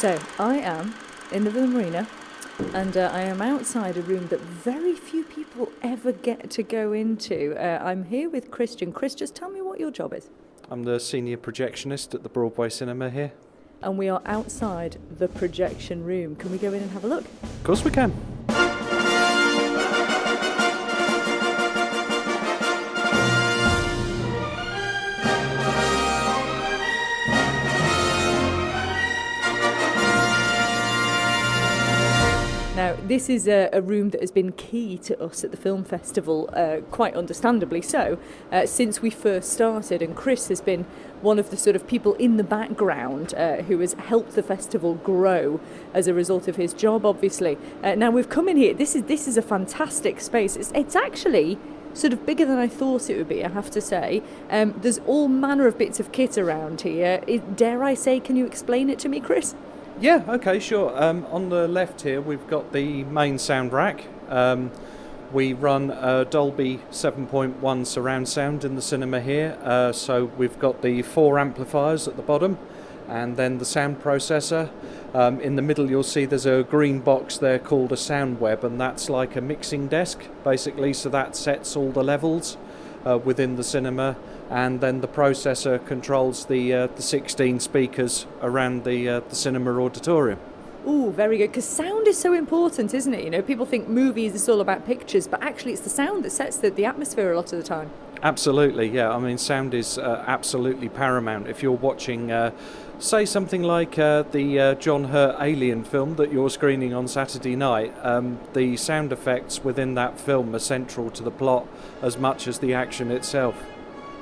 So, I am in the Film Arena, and I am outside a room that very few people ever get to go into. I'm here with Christian. Chris, just tell me what your job is. I'm the senior projectionist at the Broadway Cinema here. And we are outside the projection room. Can we go in and have a look? Of course we can. Now, this is a room that has been key to us at the film festival, quite understandably so, since we first started. And Kris has been one of the sort of people in the background who has helped the festival grow as a result of his job, obviously. Now, we've come in here. This is a fantastic space. It's actually sort of bigger than I thought it would be, I have to say. There's all manner of bits of kit around here. Dare I say, can you explain it to me, Kris? Yeah, okay, sure. On the left here, we've got the main sound rack. We run Dolby 7.1 surround sound in the cinema here. So we've got the 4 amplifiers at the bottom, and then the sound processor. In the middle, you'll see there's a green box there called a sound web, and that's like a mixing desk, basically. So that sets all the levels within the cinema. And then the processor controls the 16 speakers around the cinema auditorium. Ooh, very good, because sound is so important, isn't it? You know, people think movies is all about pictures, but actually it's the sound that sets the atmosphere a lot of the time. Absolutely, yeah. I mean, sound is absolutely paramount. If you're watching, say, something like the John Hurt Alien film that you're screening on Saturday night, the sound effects within that film are central to the plot as much as the action itself.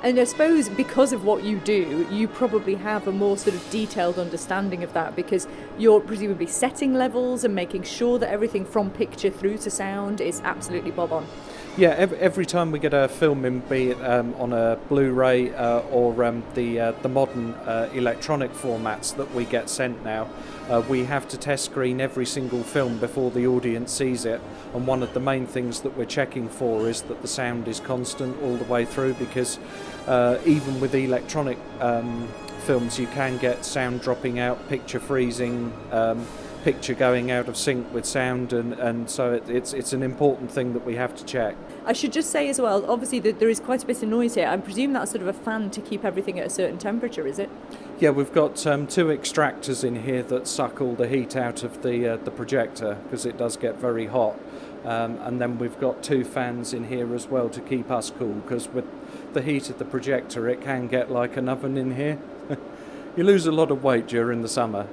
And I suppose because of what you do, you probably have a more sort of detailed understanding of that, because you're presumably setting levels and making sure that everything from picture through to sound is absolutely bob on. Yeah, every time we get a film in, be it on a Blu-ray or the modern electronic formats that we get sent now, we have to test screen every single film before the audience sees it. And one of the main things that we're checking for is that the sound is constant all the way through, because even with electronic films, you can get sound dropping out, picture freezing, picture going out of sync with sound, and so it's an important thing that we have to check. I should just say as well, obviously that there is quite a bit of noise here. I presume that's sort of a fan to keep everything at a certain temperature, is it? Yeah, we've got 2 extractors in here that suck all the heat out of the projector, because it does get very hot. And then we've got 2 fans in here as well to keep us cool, because with the heat of the projector it can get like an oven in here. You lose a lot of weight during the summer.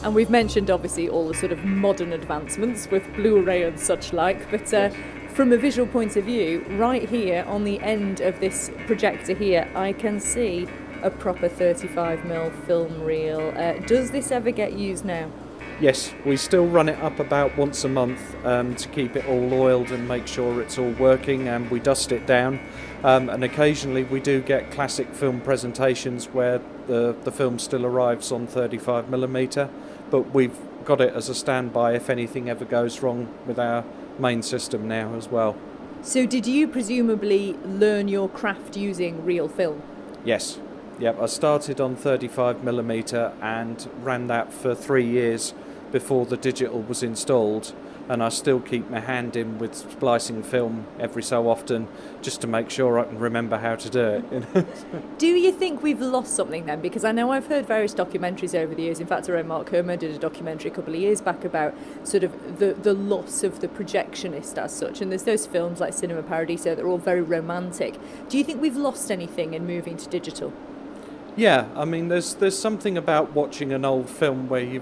And we've mentioned obviously all the sort of modern advancements with Blu-ray and such like, but Yes. From a visual point of view, right here on the end of this projector here, I can see a proper 35mm film reel. Does this ever get used now? Yes, we still run it up about once a month to keep it all oiled and make sure it's all working, and we dust it down. And occasionally we do get classic film presentations where the film still arrives on 35mm, but we've got it as a standby if anything ever goes wrong with our main system now as well. So did you presumably learn your craft using real film? Yes. Yep, I started on 35mm and ran that for 3 years before the digital was installed, and I still keep my hand in with splicing film every so often just to make sure I can remember how to do it. Do you think we've lost something then? Because I know I've heard various documentaries over the years. In fact, our own Mark Kermer did a documentary a couple of years back about sort of the loss of the projectionist as such, and there's those films like Cinema Paradiso that are all very romantic. Do you think we've lost anything in moving to digital? Yeah, I mean, there's something about watching an old film where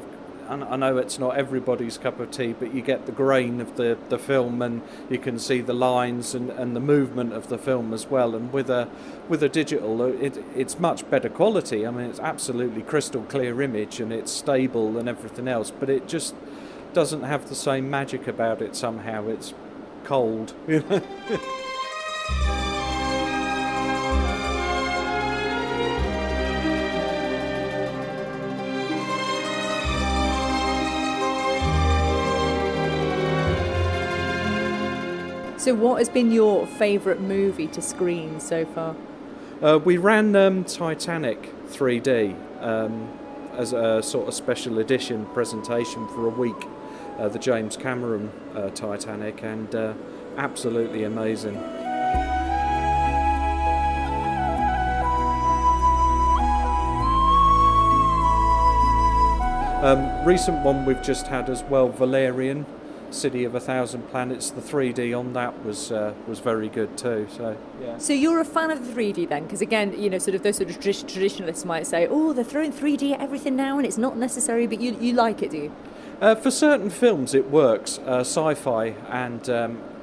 I know it's not everybody's cup of tea, but you get the grain of the film, and you can see the lines and the movement of the film as well. And with a digital, it's much better quality. I mean, it's absolutely crystal clear image, and it's stable and everything else, but it just doesn't have the same magic about it somehow. It's cold. So what has been your favourite movie to screen so far? We ran Titanic 3D as a sort of special edition presentation for a week, the James Cameron Titanic, and absolutely amazing. Recent one we've just had as well, Valerian, City of a Thousand Planets. The 3D on that was very good too. So yeah. So you're a fan of the 3D then? Because again, sort of those sort of traditionalists might say, oh, they're throwing 3D at everything now and it's not necessary, but you like it, do you? For certain films it works, sci-fi and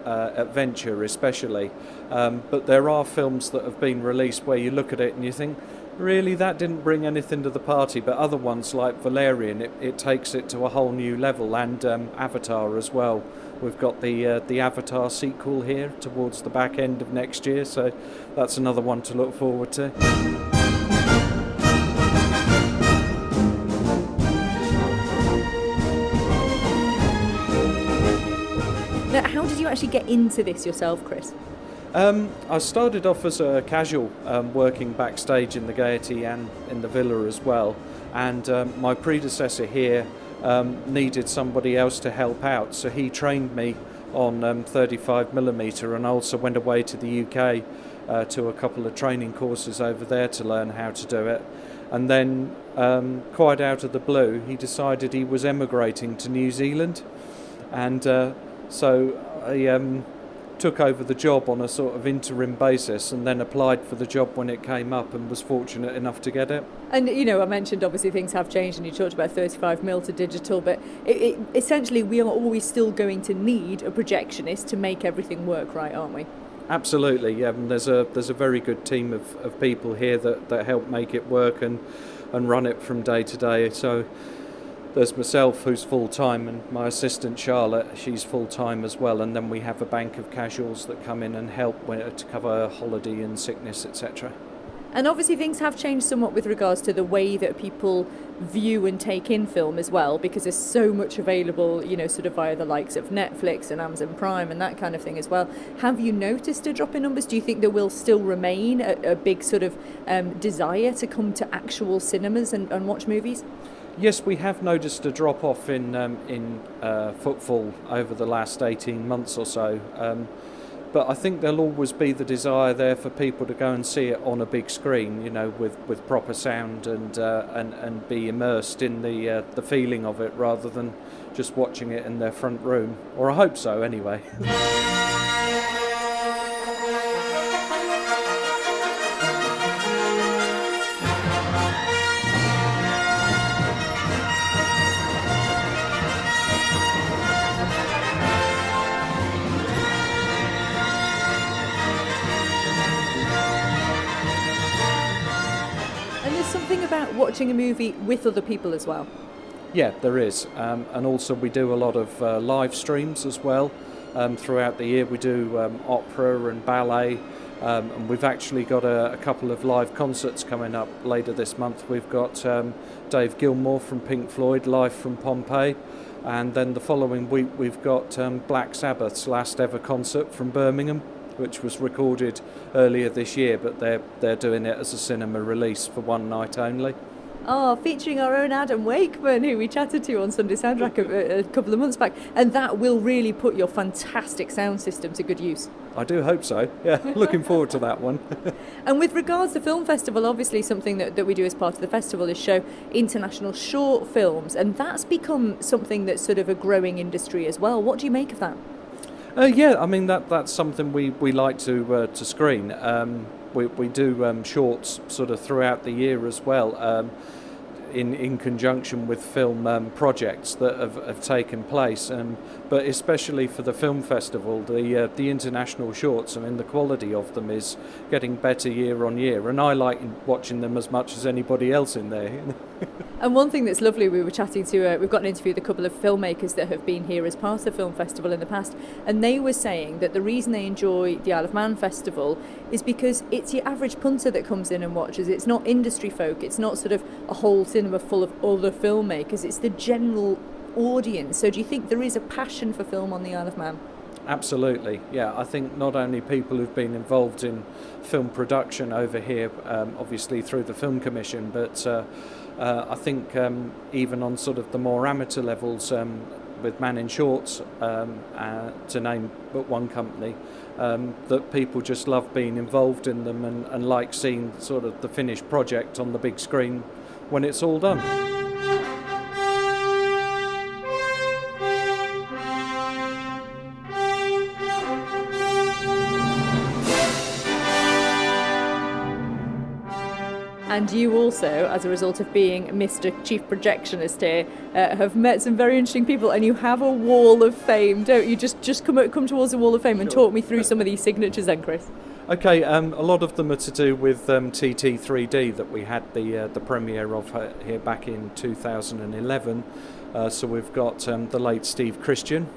adventure especially. But there are films that have been released where you look at it and you think, really, that didn't bring anything to the party, but other ones like Valerian, it takes it to a whole new level, and Avatar as well. We've got the Avatar sequel here towards the back end of next year, so that's another one to look forward to. Now, how did you actually get into this yourself, Kris? I started off as a casual, working backstage in the Gaiety and in the Villa as well, and my predecessor here needed somebody else to help out, so he trained me on 35mm, and I also went away to the UK to a couple of training courses over there to learn how to do it. And then, quite out of the blue, he decided he was emigrating to New Zealand, and so I took over the job on a sort of interim basis, and then applied for the job when it came up and was fortunate enough to get it. And I mentioned obviously things have changed, and you talked about 35mm to digital, but essentially we are always still going to need a projectionist to make everything work, right, aren't we? Absolutely, yeah. And there's a very good team of people here that help make it work and run it from day to day. So there's myself, who's full-time, and my assistant Charlotte, she's full-time as well, and then we have a bank of casuals that come in and help to cover holiday and sickness, etc. And obviously things have changed somewhat with regards to the way that people view and take in film as well, because there's so much available, sort of via the likes of Netflix and Amazon Prime and that kind of thing as well. Have you noticed a drop in numbers? Do you think there will still remain a big sort of desire to come to actual cinemas and watch movies? Yes, we have noticed a drop-off in footfall over the last 18 months or so, but I think there'll always be the desire there for people to go and see it on a big screen, with proper sound and be immersed in the feeling of it rather than just watching it in their front room, or I hope so anyway. About watching a movie with other people as well? Yeah, there is, and also we do a lot of live streams as well. Throughout the year we do opera and ballet, and we've actually got a couple of live concerts coming up later this month. We've got Dave Gilmour from Pink Floyd live from Pompeii, and then the following week we've got Black Sabbath's last ever concert from Birmingham, which was recorded earlier this year, but they're doing it as a cinema release for one night only. Oh, featuring our own Adam Wakeman, who we chatted to on Sunday Soundtrack a couple of months back, and that will really put your fantastic sound system to good use. I do hope so, yeah. Looking forward to that one. And with regards to Film Festival, obviously something that we do as part of the festival is show international short films, and that's become something that's sort of a growing industry as well. What do you make of that? Yeah, I mean that's something we like to screen. We do shorts sort of throughout the year as well, in conjunction with film projects that have taken place, but especially for the film festival, the international shorts. I mean, the quality of them is getting better year on year, and I like watching them as much as anybody else in there. And one thing that's lovely, we were chatting to, we've got an interview with a couple of filmmakers that have been here as part of the film festival in the past, and they were saying that the reason they enjoy the Isle of Man festival is because it's your average punter that comes in and watches. It's not industry folk, it's not sort of a whole cinema full of other filmmakers, it's the general audience. So do you think there is a passion for film on the Isle of Man? Absolutely, yeah. I think not only people who've been involved in film production over here, obviously through the Film Commission, but I think even on sort of the more amateur levels, with Man in Shorts, to name but one company, that people just love being involved in them and like seeing sort of the finished project on the big screen when it's all done. And you also, as a result of being Mr. Chief Projectionist here, have met some very interesting people, and you have a wall of fame, don't you? Just come towards the wall of fame and talk me through some of these signatures then, Kris. Okay, a lot of them are to do with TT3D that we had the premiere of here back in 2011. So we've got the late Steve Christian.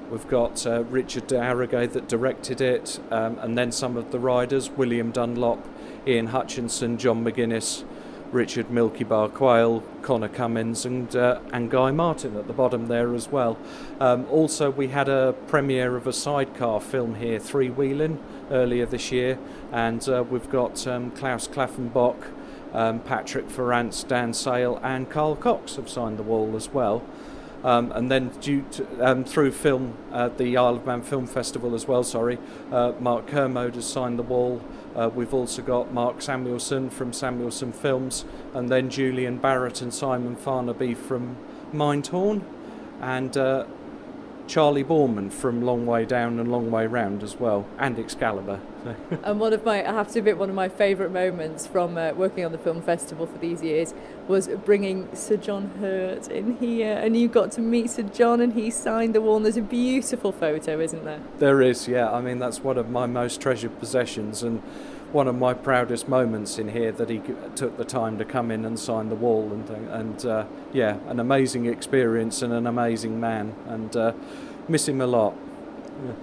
We've got Richard de Harrogate that directed it, and then some of the riders, William Dunlop, Ian Hutchinson, John McGuinness, Richard Milky Bar Quayle, Connor Cummins and Guy Martin at the bottom there as well. Also we had a premiere of a sidecar film here, Three Wheeling, earlier this year, and we've got Klaus Klaffenbach, Patrick Ferrance, Dan Sale and Carl Cox have signed the wall as well. And then through film, the Isle of Man Film Festival as well, Mark Kermode has signed the wall. We've also got Mark Samuelson from Samuelson Films, and then Julian Barrett and Simon Farnaby from Mindhorn, and Charlie Borman from Long Way Down and Long Way Round as well, and Excalibur. And I have to admit, one of my favourite moments from working on the film festival for these years was bringing Sir John Hurt in here, and you got to meet Sir John and he signed the wall, and there's a beautiful photo, isn't there? There is, yeah. I mean, that's one of my most treasured possessions and one of my proudest moments in here, that he took the time to come in and sign the wall, and yeah, an amazing experience and an amazing man, and miss him a lot.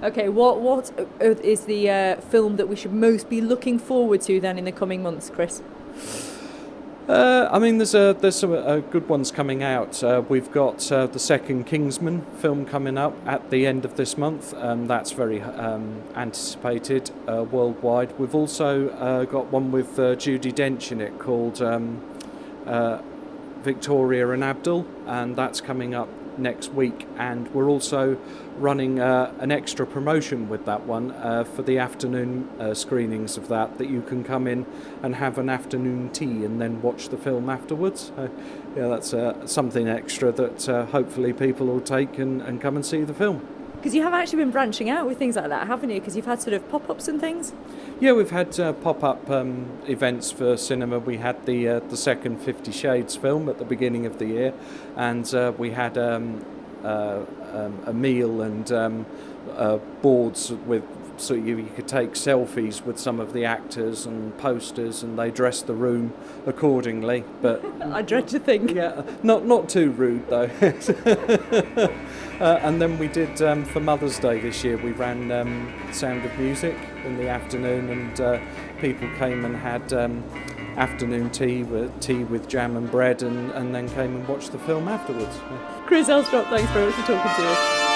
Yeah. Okay, what is the film that we should most be looking forward to then in the coming months, Kris? I mean, there's some good ones coming out. We've got the second Kingsman film coming up at the end of this month. That's very anticipated worldwide. We've also got one with Judi Dench in it called Victoria and Abdul, and that's coming up next week, and we're also running an extra promotion with that one for the afternoon screenings of that you can come in and have an afternoon tea and then watch the film afterwards. Yeah, that's something extra that hopefully people will take and come and see the film. Because you have actually been branching out with things like that, haven't you? Because you've had sort of pop-ups and things? Yeah, we've had pop-up events for cinema. We had the second 50 Shades film at the beginning of the year, and we had a meal and boards with, so you could take selfies with some of the actors and posters, and they dressed the room accordingly. But I dread to think. Yeah, not too rude though. And then we did for Mother's Day this year. We ran Sound of Music in the afternoon, and people came and had afternoon tea with jam and bread, and then came and watched the film afterwards. Kris Elstrop, thanks very much for talking to us.